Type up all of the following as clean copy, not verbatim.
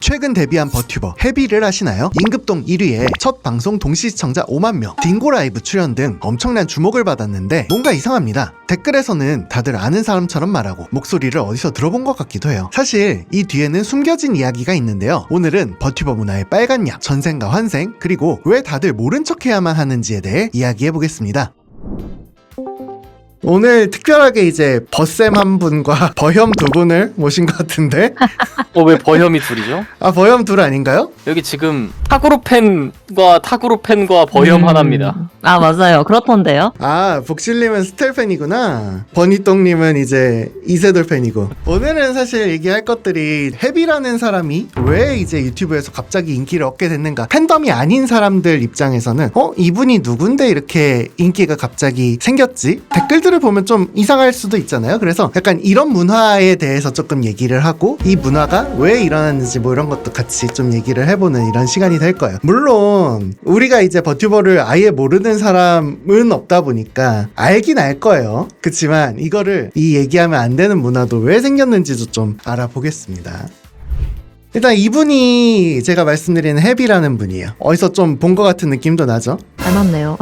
최근 데뷔한 버튜버 헤비를 아시나요? 임급동 1위에 첫 방송 동시 시청자 5만 명, 딩고 라이브 출연 등 엄청난 주목을 받았는데 뭔가 이상합니다. 댓글에서는 다들 아는 사람처럼 말하고 목소리를 어디서 들어본 것 같기도 해요. 사실 이 뒤에는 숨겨진 이야기가 있는데요. 오늘은 버튜버 문화의 빨간 약, 전생과 환생, 그리고 왜 다들 모른 척해야만 하는지에 대해 이야기해보겠습니다. 오늘 특별하게 이제 버쌤 한 분과 버혐 두 분을 모신 것 같은데 왜 버혐이 둘이죠? 아, 버혐 둘 아닌가요? 여기 지금 타그로 팬과 버혐 하나입니다. 아, 맞아요. 그렇던데요. 아, 복실님은 스텔 팬이구나. 버니똥님은 이제 이세돌 팬이고. 오늘은 사실 얘기할 것들이 헤비라는 사람이 왜 이제 유튜브에서 갑자기 인기를 얻게 됐는가, 팬덤이 아닌 사람들 입장에서는 이분이 누군데 이렇게 인기가 갑자기 생겼지? 댓글들을 보면 좀 이상할 수도 있잖아요. 그래서 약간 이런 문화에 대해서 조금 얘기를 하고 이 문화가 왜 일어났는지 뭐 이런 것도 같이 좀 얘기를 해보는 이런 시간이 될 거예요. 물론 우리가 이제 버튜버를 아예 모르는 사람은 없다 보니까 알긴 알 거예요. 그치만 이거를 이 얘기하면 안 되는 문화도 왜 생겼는지도 좀 알아보겠습니다. 일단 이분이 제가 말씀드리는 헤비라는 분이에요. 어디서 좀 본 것 같은 느낌도 나죠? 닮았네요.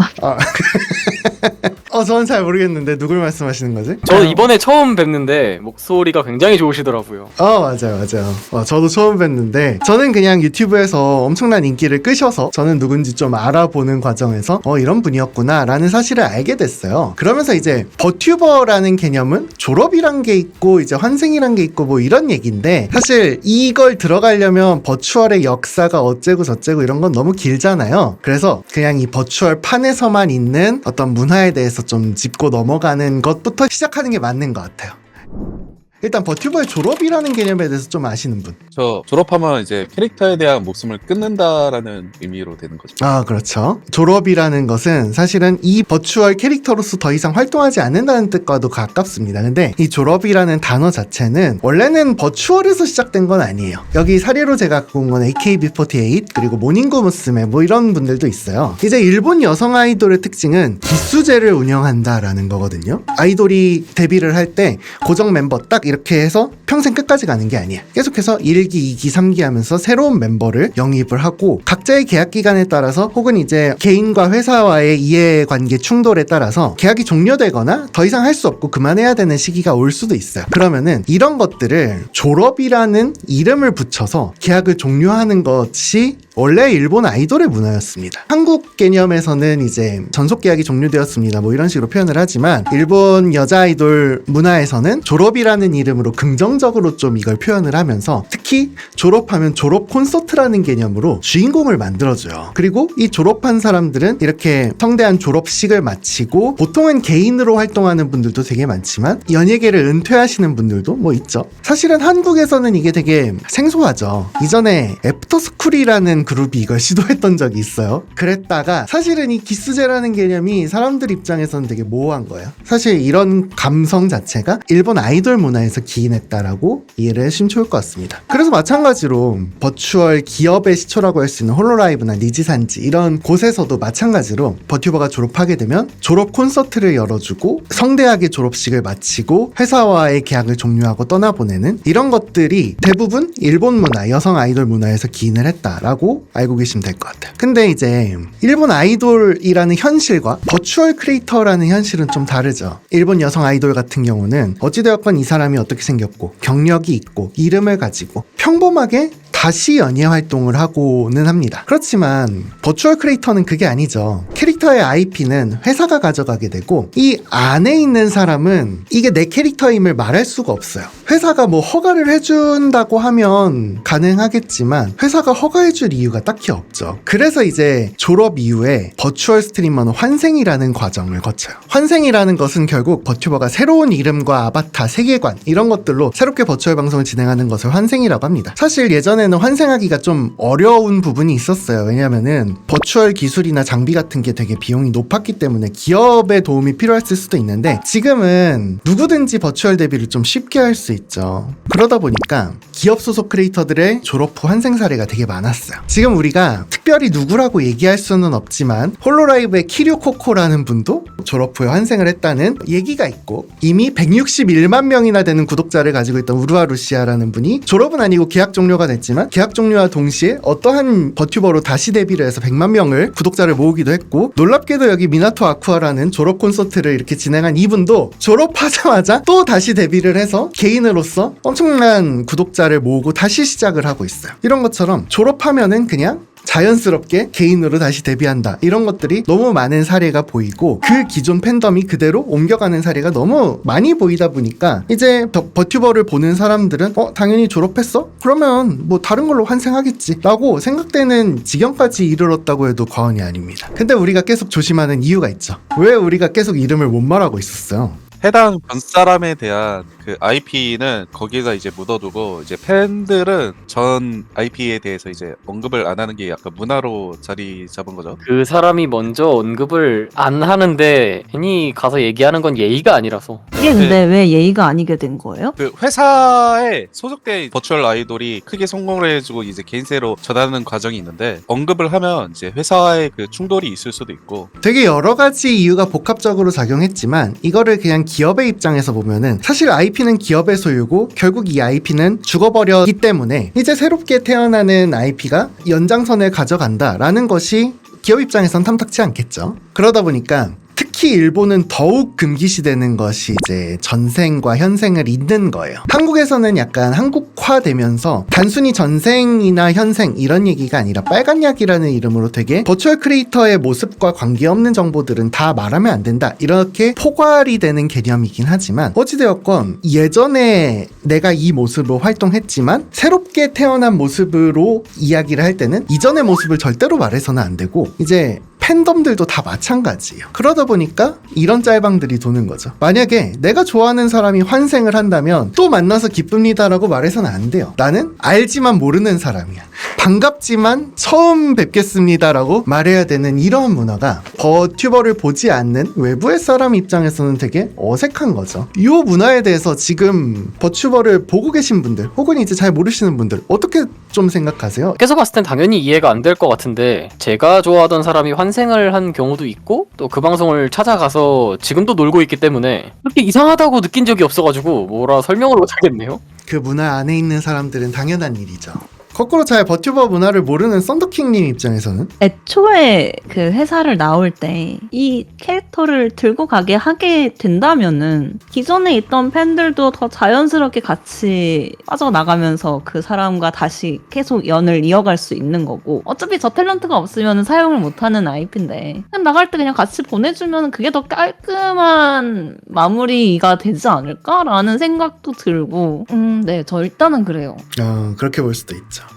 저는 잘 모르겠는데 누굴 말씀하시는 거지? 저 이번에 처음 뵙는데 목소리가 굉장히 좋으시더라고요. 맞아요. 저도 처음 뵀는데 저는 그냥 유튜브에서 엄청난 인기를 끄셔서 저는 누군지 좀 알아보는 과정에서 이런 분이었구나 라는 사실을 알게 됐어요. 그러면서 이제 버튜버라는 개념은 졸업이란 게 있고 이제 환생이란 게 있고 뭐 이런 얘기인데, 사실 이걸 들어가려면 버추얼의 역사가 어째고 저째고 이런 건 너무 길잖아요. 그래서 그냥 이 버추얼 판에서만 있는 어떤 문화에 대해서 좀 짚고 넘어가는 것부터 시작하는 게 맞는 것 같아요. 일단 버튜버의 졸업이라는 개념에 대해서 좀 아시는 분? 저 졸업하면 이제 캐릭터에 대한 목숨을 끊는다라는 의미로 되는 거죠. 아, 그렇죠. 졸업이라는 것은 사실은 이 버추얼 캐릭터로서 더 이상 활동하지 않는다는 뜻과도 가깝습니다. 근데 이 졸업이라는 단어 자체는 원래는 버추얼에서 시작된 건 아니에요. 여기 사례로 제가 갖고 온 건 AKB48 그리고 모닝구 무스메 뭐 이런 분들도 있어요. 이제 일본 여성 아이돌의 특징은 기수제를 운영한다라는 거거든요. 아이돌이 데뷔를 할 때 고정 멤버 딱 이렇게 해서 평생 끝까지 가는 게 아니야. 계속해서 1기, 2기, 3기 하면서 새로운 멤버를 영입을 하고 각자의 계약 기간에 따라서 혹은 이제 개인과 회사와의 이해관계 충돌에 따라서 계약이 종료되거나 더 이상 할 수 없고 그만해야 되는 시기가 올 수도 있어요. 그러면은 이런 것들을 졸업이라는 이름을 붙여서 계약을 종료하는 것이 원래 일본 아이돌의 문화였습니다. 한국 개념에서는 이제 전속 계약이 종료되었습니다 뭐 이런 식으로 표현을 하지만 일본 여자 아이돌 문화에서는 졸업이라는 이름으로 긍정적으로 좀 이걸 표현을 하면서 특히 졸업하면 졸업 콘서트라는 개념으로 주인공을 만들어줘요. 그리고 이 졸업한 사람들은 이렇게 성대한 졸업식을 마치고 보통은 개인으로 활동하는 분들도 되게 많지만 연예계를 은퇴하시는 분들도 뭐 있죠. 사실은 한국에서는 이게 되게 생소하죠. 이전에 애프터스쿨이라는 그룹이 이걸 시도했던 적이 있어요. 그랬다가 사실은 이 기스제라는 개념이 사람들 입장에서는 되게 모호한 거예요. 사실 이런 감성 자체가 일본 아이돌 문화에서 기인했다라고 이해를 해주시면 좋을 것 같습니다. 그래서 마찬가지로 버추얼 기업의 시초라고 할 수 있는 홀로라이브나 니지산지 이런 곳에서도 마찬가지로 버튜버가 졸업하게 되면 졸업 콘서트를 열어주고 성대하게 졸업식을 마치고 회사와의 계약을 종료하고 떠나보내는 이런 것들이 대부분 일본 문화, 여성 아이돌 문화에서 기인을 했다라고 알고 계시면 될 것 같아요. 근데 이제 일본 아이돌이라는 현실과 버추얼 크리에이터라는 현실은 좀 다르죠. 일본 여성 아이돌 같은 경우는 어찌되었건 이 사람이 어떻게 생겼고 경력이 있고 이름을 가지고 평범하게 다시 연예 활동을 하고는 합니다. 그렇지만 버추얼 크리에이터는 그게 아니죠. 캐릭터의 IP는 회사가 가져가게 되고 이 안에 있는 사람은 이게 내 캐릭터임을 말할 수가 없어요. 회사가 뭐 허가를 해준다고 하면 가능하겠지만 회사가 허가해줄 이유가 딱히 없죠. 그래서 이제 졸업 이후에 버추얼 스트리머는 환생이라는 과정을 거쳐요. 환생이라는 것은 결국 버튜버가 새로운 이름과 아바타, 세계관 이런 것들로 새롭게 버추얼 방송을 진행하는 것을 환생이라고 합니다. 사실 예전에는 환생하기가 좀 어려운 부분이 있었어요. 왜냐면은 버추얼 기술이나 장비 같은 게 되게 비용이 높았기 때문에 기업의 도움이 필요했을 수도 있는데 지금은 누구든지 버추얼 데뷔를 좀 쉽게 할 수 있죠. 그러다 보니까 기업 소속 크리에이터들의 졸업 후 환생 사례가 되게 많았어요. 지금 우리가 특별히 누구라고 얘기할 수는 없지만 홀로라이브의 키류 코코라는 분도 졸업 후에 환생을 했다는 얘기가 있고, 이미 161만 명이나 되는 구독자를 가지고 있던 우루아루시아라는 분이 졸업은 아니고 계약 종료가 됐지만 계약 종료와 동시에 어떠한 버튜버로 다시 데뷔를 해서 100만 명을 구독자를 모으기도 했고, 놀랍게도 여기 미나토 아쿠아라는 졸업 콘서트를 이렇게 진행한 이분도 졸업하자마자 또 다시 데뷔를 해서 개인으로서 엄청난 구독자를 모으고 다시 시작을 하고 있어요. 이런 것처럼 졸업하면은 그냥 자연스럽게 개인으로 다시 데뷔한다, 이런 것들이 너무 많은 사례가 보이고, 그 기존 팬덤이 그대로 옮겨가는 사례가 너무 많이 보이다 보니까 이제 버튜버를 보는 사람들은 당연히 졸업했어? 그러면 뭐 다른 걸로 환생하겠지 라고 생각되는 지경까지 이르렀다고 해도 과언이 아닙니다. 근데 우리가 계속 조심하는 이유가 있죠. 왜 우리가 계속 이름을 못 말하고 있었어요? 해당 전 사람에 대한 그 IP는 거기다 이제 묻어두고, 이제 팬들은 전 IP에 대해서 이제 언급을 안 하는 게 약간 문화로 자리 잡은 거죠. 그 사람이 먼저 언급을 안 하는데 괜히 가서 얘기하는 건 예의가 아니라서. 이게 근데 왜 예의가 아니게 된 거예요? 그 회사에 소속된 버추얼 아이돌이 크게 성공을 해주고 이제 개인세로 전하는 과정이 있는데, 언급을 하면 이제 회사의 그 충돌이 있을 수도 있고. 되게 여러 가지 이유가 복합적으로 작용했지만, 이거를 그냥 기업의 입장에서 보면은 사실 IP는 기업의 소유고 결국 이 IP는 죽어버렸기 때문에 이제 새롭게 태어나는 IP가 연장선을 가져간다라는 것이 기업 입장에선 탐탁치 않겠죠. 그러다 보니까 특히 일본은 더욱 금기시되는 것이 이제 전생과 현생을 잇는 거예요. 한국에서는 약간 한국화되면서 단순히 전생이나 현생 이런 얘기가 아니라 빨간 약이라는 이름으로 되게 버추얼 크리에이터의 모습과 관계없는 정보들은 다 말하면 안 된다, 이렇게 포괄이 되는 개념이긴 하지만, 어찌되었건 예전에 내가 이 모습으로 활동했지만 새롭게 태어난 모습으로 이야기를 할 때는 이전의 모습을 절대로 말해서는 안 되고, 이제 팬덤들도 다 마찬가지예요. 그러다 보니까 이런 짤방들이 도는 거죠. 만약에 내가 좋아하는 사람이 환생을 한다면 또 만나서 기쁩니다라고 말해서는 안 돼요. 나는 알지만 모르는 사람이야, 반갑지만 처음 뵙겠습니다라고 말해야 되는 이러한 문화가 버튜버를 보지 않는 외부의 사람 입장에서는 되게 어색한 거죠. 이 문화에 대해서 지금 버튜버를 보고 계신 분들 혹은 이제 잘 모르시는 분들 어떻게 좀 생각하세요? 밖에서 봤을 땐 당연히 이해가 안 될 것 같은데, 제가 좋아하던 사람이 환생을 한 경우도 있고 또 그 방송을 찾아가서 지금도 놀고 있기 때문에 그렇게 이상하다고 느낀 적이 없어가지고 뭐라 설명을 못하겠네요. 그 문화 안에 있는 사람들은 당연한 일이죠. 거꾸로 잘 버튜버 문화를 모르는 썬더킹님 입장에서는 애초에 그 회사를 나올 때 이 캐릭터를 들고 가게 하게 된다면은 기존에 있던 팬들도 더 자연스럽게 같이 빠져나가면서 그 사람과 다시 계속 연을 이어갈 수 있는 거고, 어차피 저 탤런트가 없으면 사용을 못하는 IP인데 그냥 나갈 때 그냥 같이 보내주면 그게 더 깔끔한 마무리가 되지 않을까라는 생각도 들고, 네, 저 일단은 그래요. 그렇게 볼 수도 있죠.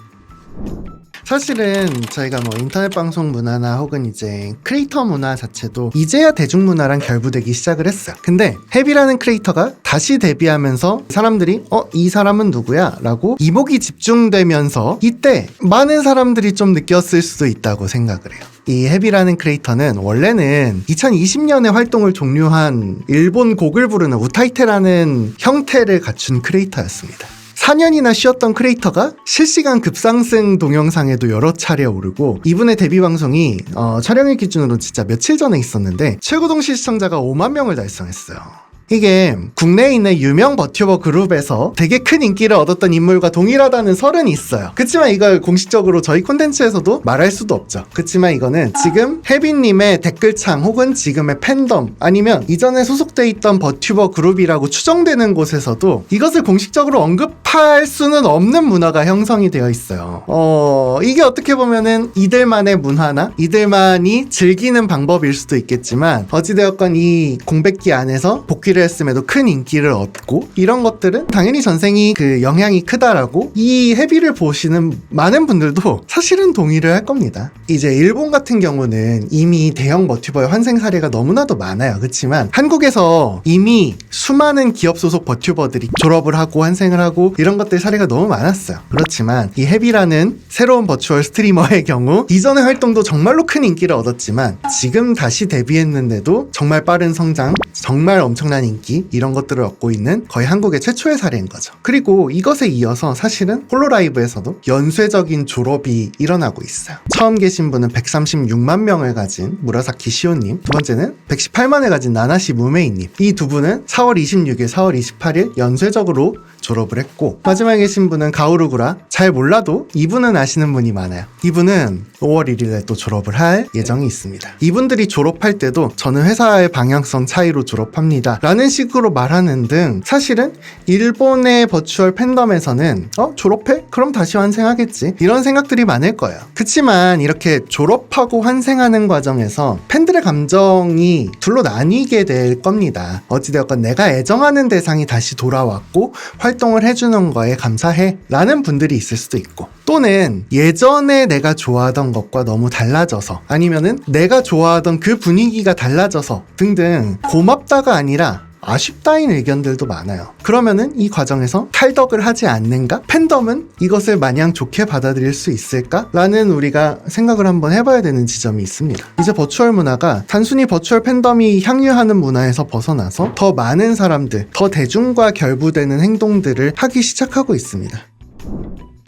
사실은 저희가 뭐 인터넷 방송 문화나 혹은 이제 크리에이터 문화 자체도 이제야 대중문화랑 결부되기 시작을 했어요. 근데 헤비라는 크리에이터가 다시 데뷔하면서 사람들이 이 사람은 누구야? 라고 이목이 집중되면서 이때 많은 사람들이 좀 느꼈을 수도 있다고 생각을 해요. 이 헤비라는 크리에이터는 원래는 2020년에 활동을 종료한 일본 곡을 부르는 우타이테라는 형태를 갖춘 크리에이터였습니다. 4년이나 쉬었던 크리에이터가 실시간 급상승 동영상에도 여러 차례 오르고, 이분의 데뷔 방송이 촬영일 기준으로 진짜 며칠 전에 있었는데 최고 동시 시청자가 5만 명을 달성했어요. 이게 국내에 있는 유명 버튜버 그룹에서 되게 큰 인기를 얻었던 인물과 동일하다는 설은 있어요. 그치만 이걸 공식적으로 저희 콘텐츠에서도 말할 수도 없죠. 그치만 이거는 지금 혜빈님의 댓글창 혹은 지금의 팬덤 아니면 이전에 소속돼 있던 버튜버 그룹이라고 추정되는 곳에서도 이것을 공식적으로 언급할 수는 없는 문화가 형성이 되어 있어요. 이게 어떻게 보면은 이들만의 문화나 이들만이 즐기는 방법일 수도 있겠지만, 어찌되었건 이 공백기 안에서 복귀를 했음에도 큰 인기를 얻고, 이런 것들은 당연히 전생이 그 영향이 크다라고 이 헤비를 보시는 많은 분들도 사실은 동의를 할 겁니다. 이제 일본 같은 경우는 이미 대형 버튜버의 환생 사례가 너무나도 많아요. 그렇지만 한국에서 이미 수많은 기업 소속 버튜버들이 졸업을 하고 환생을 하고 이런 것들 사례가 너무 많았어요. 그렇지만 이 헤비라는 새로운 버추얼 스트리머의 경우 이전의 활동도 정말로 큰 인기를 얻었지만 지금 다시 데뷔했는데도 정말 빠른 성장, 정말 엄청난 인기 이런 것들을 얻고 있는 거의 한국의 최초의 사례인 거죠. 그리고 이것에 이어서 사실은 홀로라이브에서도 연쇄적인 졸업이 일어나고 있어요. 처음 계신 분은 136만 명을 가진 무라사키 시오님, 두 번째는 118만을 가진 나나시 무메이님. 이 두 분은 4월 26일, 4월 28일 연쇄적으로 졸업을 했고, 마지막에 계신 분은 가오루구라, 잘 몰라도 이분은 아시는 분이 많아요. 이분은 5월 1일에 또 졸업을 할 예정이 있습니다. 이분들이 졸업할 때도 저는 회사의 방향성 차이로 졸업합니다 라는 식으로 말하는 등, 사실은 일본의 버추얼 팬덤에서는 졸업해? 그럼 다시 환생하겠지, 이런 생각들이 많을 거예요. 그치만 이렇게 졸업하고 환생하는 과정에서 팬들의 감정이 둘로 나뉘게 될 겁니다. 어찌되었건 내가 애정하는 대상이 다시 돌아왔고 활동을 해주는 거에 감사해 라는 분들이 있을 수도 있고, 또는 예전에 내가 좋아하던 것과 너무 달라져서, 아니면은 내가 좋아하던 그 분위기가 달라져서 등등 고맙다가 아니라 아쉽다인 의견들도 많아요. 그러면은 이 과정에서 탈덕을 하지 않는가? 팬덤은 이것을 마냥 좋게 받아들일 수 있을까? 라는 우리가 생각을 한번 해봐야 되는 지점이 있습니다. 이제 버추얼 문화가 단순히 버추얼 팬덤이 향유하는 문화에서 벗어나서 더 많은 사람들, 더 대중과 결부되는 행동들을 하기 시작하고 있습니다.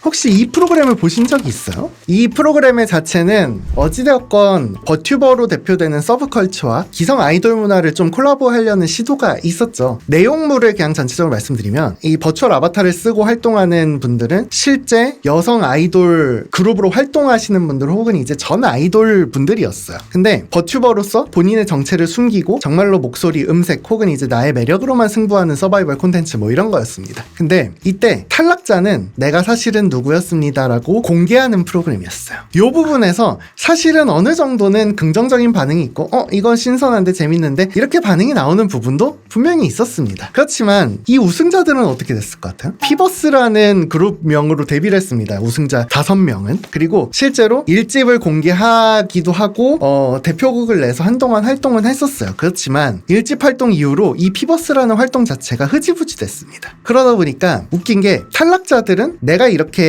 혹시 이 프로그램을 보신 적이 있어요? 이 프로그램의 자체는 어찌되었건 버튜버로 대표되는 서브컬처와 기성 아이돌 문화를 좀 콜라보하려는 시도가 있었죠. 내용물을 그냥 전체적으로 말씀드리면, 이 버추얼 아바타를 쓰고 활동하는 분들은 실제 여성 아이돌 그룹으로 활동하시는 분들 혹은 이제 전 아이돌 분들이었어요. 근데 버튜버로서 본인의 정체를 숨기고 정말로 목소리, 음색 혹은 이제 나의 매력으로만 승부하는 서바이벌 콘텐츠 뭐 이런 거였습니다. 근데 이때 탈락자는 내가 사실은 누구였습니다라고 공개하는 프로그램이었어요. 이 부분에서 사실은 어느 정도는 긍정적인 반응이 있고 이건 신선한데 재밌는데 이렇게 반응이 나오는 부분도 분명히 있었습니다. 그렇지만 이 우승자들은 어떻게 됐을 것 같아요? 피버스라는 그룹명으로 데뷔를 했습니다. 우승자 5명은. 그리고 실제로 1집을 공개하기도 하고 대표곡을 내서 한동안 활동은 했었어요. 그렇지만 1집 활동 이후로 이 피버스라는 활동 자체가 흐지부지 됐습니다. 그러다 보니까 웃긴 게, 탈락자들은 내가 이렇게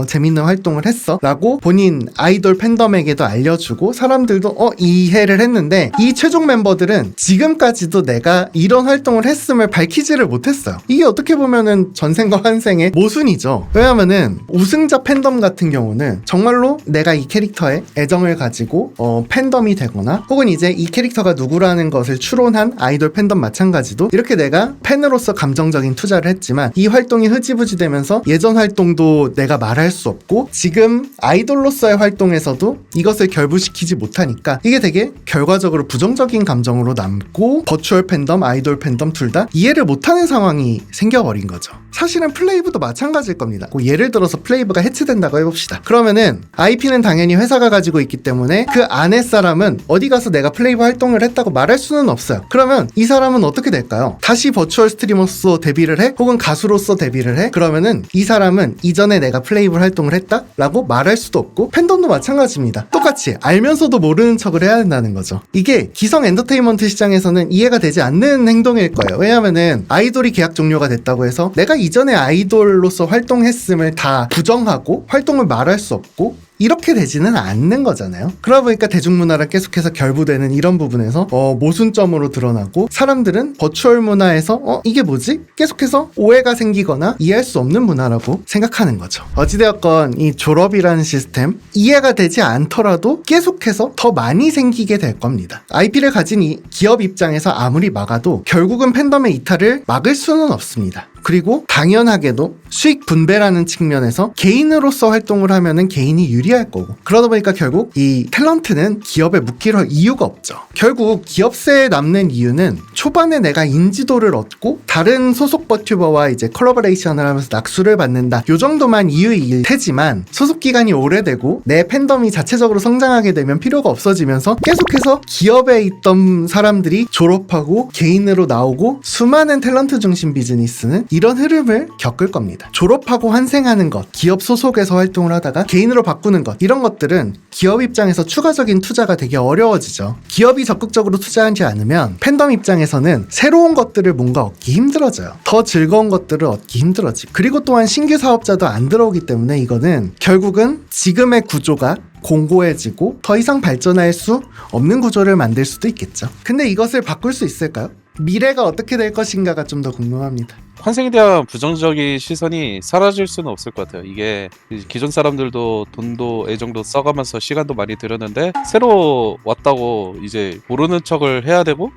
재밌는 활동을 했어 라고 본인 아이돌 팬덤에게도 알려주고 사람들도 이해를 했는데, 이 최종 멤버들은 지금까지도 내가 이런 활동을 했음을 밝히지를 못했어요. 이게 어떻게 보면은 전생과 환생의 모순이죠. 왜냐면은 우승자 팬덤 같은 경우는 정말로 내가 이 캐릭터에 애정을 가지고 팬덤이 되거나, 혹은 이제 이 캐릭터가 누구라는 것을 추론한 아이돌 팬덤 마찬가지도 이렇게 내가 팬으로서 감정적인 투자를 했지만 이 활동이 흐지부지 되면서 예전 활동도 내가 말할 수 없고 지금 아이돌로서의 활동에서도 이것을 결부시키지 못하니까 이게 되게 결과적으로 부정적인 감정으로 남고, 버추얼 팬덤, 아이돌 팬덤 둘 다 이해를 못하는 상황이 생겨버린 거죠. 사실은 플레이브도 마찬가지일 겁니다. 예를 들어서 플레이브가 해체된다고 해봅시다. 그러면은 IP는 당연히 회사가 가지고 있기 때문에 그 안에 사람은 어디 가서 내가 플레이브 활동을 했다고 말할 수는 없어요. 그러면 이 사람은 어떻게 될까요? 다시 버추얼 스트리머로서 데뷔를 해? 혹은 가수로서 데뷔를 해? 그러면은 이 사람은 이전에 내가 플레이브 활동을 했다? 라고 말할 수도 없고, 팬덤도 마찬가지입니다. 똑같이 알면서도 모르는 척을 해야 된다는 거죠. 이게 기성 엔터테인먼트 시장에서는 이해가 되지 않는 행동일 거예요. 왜냐면은 아이돌이 계약 종료가 됐다고 해서 내가 이전에 아이돌로서 활동했음을 다 부정하고 활동을 말할 수 없고 이렇게 되지는 않는 거잖아요. 그러다 보니까 대중문화랑 계속해서 결부되는 이런 부분에서 모순점으로 드러나고, 사람들은 버추얼 문화에서 이게 뭐지? 계속해서 오해가 생기거나 이해할 수 없는 문화라고 생각하는 거죠. 어찌되었건 이 졸업이라는 시스템 이해가 되지 않더라도 계속해서 더 많이 생기게 될 겁니다. IP를 가진 이 기업 입장에서 아무리 막아도 결국은 팬덤의 이탈을 막을 수는 없습니다. 그리고 당연하게도 수익 분배라는 측면에서 개인으로서 활동을 하면은 개인이 유리할 거고, 그러다 보니까 결국 이 탤런트는 기업에 묶일 이유가 없죠. 결국 기업세에 남는 이유는 초반에 내가 인지도를 얻고 다른 소속 버튜버와 이제 컬러버레이션을 하면서 낙수를 받는다, 요 정도만 이유일 테지만, 소속 기간이 오래되고 내 팬덤이 자체적으로 성장하게 되면 필요가 없어지면서 계속해서 기업에 있던 사람들이 졸업하고 개인으로 나오고 수많은 탤런트 중심 비즈니스는 이런 흐름을 겪을 겁니다. 졸업하고 환생하는 것, 기업 소속에서 활동을 하다가 개인으로 바꾸는 것, 이런 것들은 기업 입장에서 추가적인 투자가 되게 어려워지죠. 기업이 적극적으로 투자하지 않으면 팬덤 입장에서는 새로운 것들을 뭔가 얻기 힘들어져요. 더 즐거운 것들을 얻기 힘들어지고, 그리고 또한 신규 사업자도 안 들어오기 때문에 이거는 결국은 지금의 구조가 공고해지고 더 이상 발전할 수 없는 구조를 만들 수도 있겠죠. 근데 이것을 바꿀 수 있을까요? 미래가 어떻게 될 것인가가 좀 더 궁금합니다. 환생에 대한 부정적인 시선이 사라질 수는 없을 것 같아요. 이게 기존 사람들도 돈도 애정도 써가면서 시간도 많이 들였는데 새로 왔다고 이제 모르는 척을 해야 되고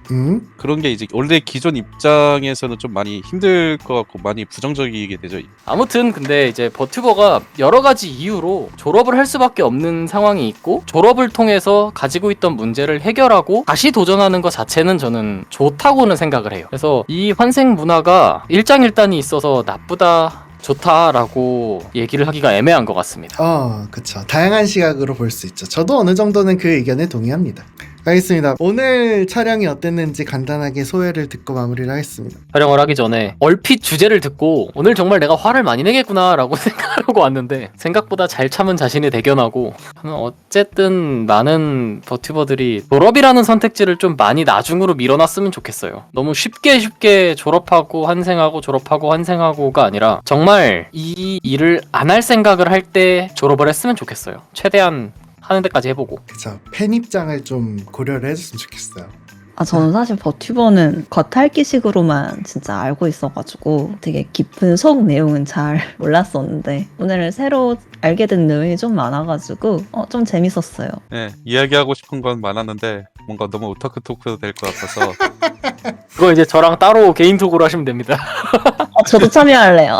그런 게 이제 원래 기존 입장에서는 좀 많이 힘들 것 같고 많이 부정적이게 되죠. 아무튼 근데 이제 버튜버가 여러 가지 이유로 졸업을 할 수밖에 없는 상황이 있고 졸업을 통해서 가지고 있던 문제를 해결하고 다시 도전하는 것 자체는 저는 좋다고는 생각을 해요. 그래서 이 환생 문화가 일장일단이 있어서 나쁘다 좋다라고 얘기를 하기가 애매한 것 같습니다. 그쵸. 다양한 시각으로 볼 수 있죠. 저도 어느 정도는 그 의견에 동의합니다. 알겠습니다. 오늘 촬영이 어땠는지 간단하게 소회를 듣고 마무리를 하겠습니다. 촬영을 하기 전에 얼핏 주제를 듣고 오늘 정말 내가 화를 많이 내겠구나 라고 생각하고 왔는데 생각보다 잘 참은 자신이 대견하고 어쨌든 많은 버튜버들이 졸업이라는 선택지를 좀 많이 나중으로 밀어놨으면 좋겠어요. 너무 쉽게 졸업하고 환생하고 졸업하고 환생하고가 아니라 정말 이 일을 안 할 생각을 할 때 졸업을 했으면 좋겠어요. 최대한 하는 데까지 해보고. 그쵸. 팬 입장을 좀 고려를 해줬으면 좋겠어요. 저는 사실 버튜버는 겉핥기식으로만 진짜 알고 있어가지고 되게 깊은 속 내용은 잘 몰랐었는데 오늘 새로 알게 된 내용이 좀 많아가지고 좀 재밌었어요. 네, 이야기하고 싶은 건 많았는데 뭔가 너무 오타쿠 토크 될 것 같아서 그거 이제 저랑 따로 개인 톡으로 하시면 됩니다. 저도 참여할래요.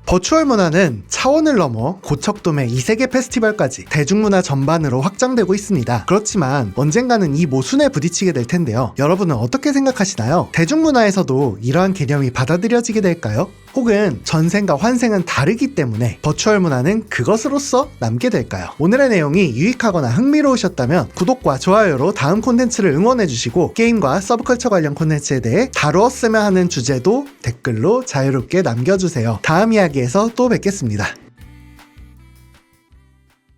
버추얼 문화는 차원을 넘어 고척돔의 이세계 페스티벌까지 대중문화 전반으로 확장되고 있습니다. 그렇지만 언젠가는 이 모순에 부딪히게 될 텐데요. 여러분은 어떻게 생각하시나요? 대중문화에서도 이러한 개념이 받아들여지게 될까요? 혹은 전생과 환생은 다르기 때문에 버추얼 문화는 그것으로서 남게 될까요? 오늘의 내용이 유익하거나 흥미로우셨다면 구독과 좋아요로 다음 콘텐츠를 응원해주시고 게임과 서브컬처 관련 콘텐츠에 대해 다루었으면 하는 주제도 댓글로 자유롭게 남겨주세요. 다음 이야기에서 또 뵙겠습니다.